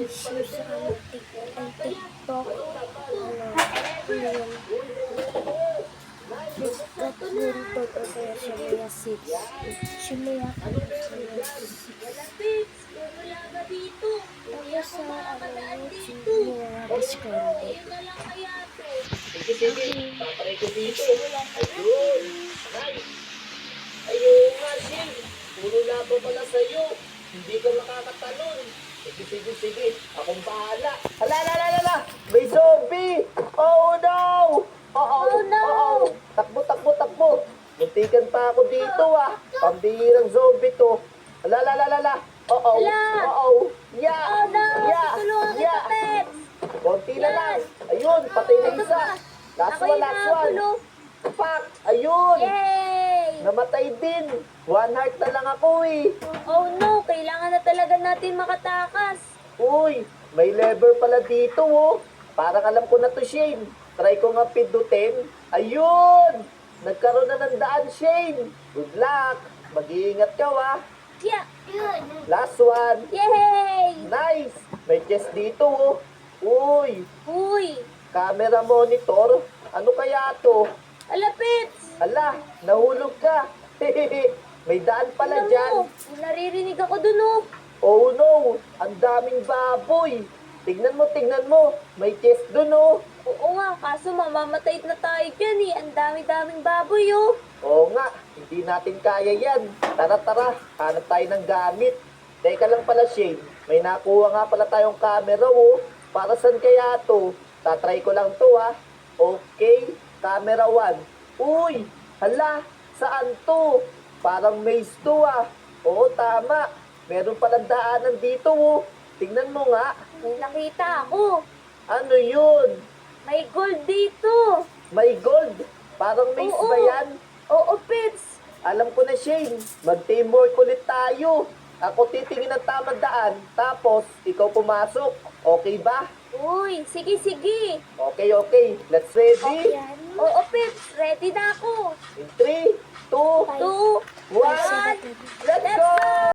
issue sa ang TikTok. Yun. Sikat yun to kaya siya maya 6. Siya maya ano siya maya 6. Tapos sa YouTube niya Discord. Sige, papalay ko dito. Ayun, nice. Ayun nga, Shin. Puro laban pala sa'yo. Hindi ka makakatalon. Sige. Akong bahala. Hala. May zombie! Oh no! Oh no! Takbo. Muntikan pa ako dito Pambihirang zombie to. Hala. Oh. Yeah! Konti na lang. Ayun, patay na isa. Last one. Pak! Ayun! Yay! Namatay din. 1 heart na lang ako Oh no, kailangan na talaga natin makatakas. Uy, may lever pala dito Parang alam ko na to, Shane. Try ko nga pindutin. Ayun! Nagkaroon na ng daan, Shane. Good luck. Mag-iingat ka Yeah! Last one. Yay! Nice! May chest dito Uy, Uy! camera monitor. Ano kaya to? Alapits! Ala, nahulog ka. May daan pala Alam dyan. mo, naririnig ako dun Oh no, ang daming baboy. Tignan mo. May chest dun Oo nga, kaso mamamatay na tayo dyan Ang dami-daming baboy Oo nga, hindi natin kaya yan. Tara, hanap tayo ng gamit. Teka lang pala, Shane. May nakuha nga pala tayong camera Para saan kaya to? Tatry ko lang to Okay, camera 1. Uy, hala, saan to? Parang maze to Oo, tama. Meron palang daanan dito Tingnan mo nga. May nakita ako. Ano yun? May gold dito. May gold. Parang maze Oo. ba yan? Oo, Pits. Alam ko na, Shane. Mag-teamwork ulit tayo. Ako titingin ng tamang daan, tapos ikaw pumasok. Okay ba? Uy, sige. Okay. Let's ready? Yan. Oo, Pits. Ready na ako. In 3, 2, 2, 1, let's go!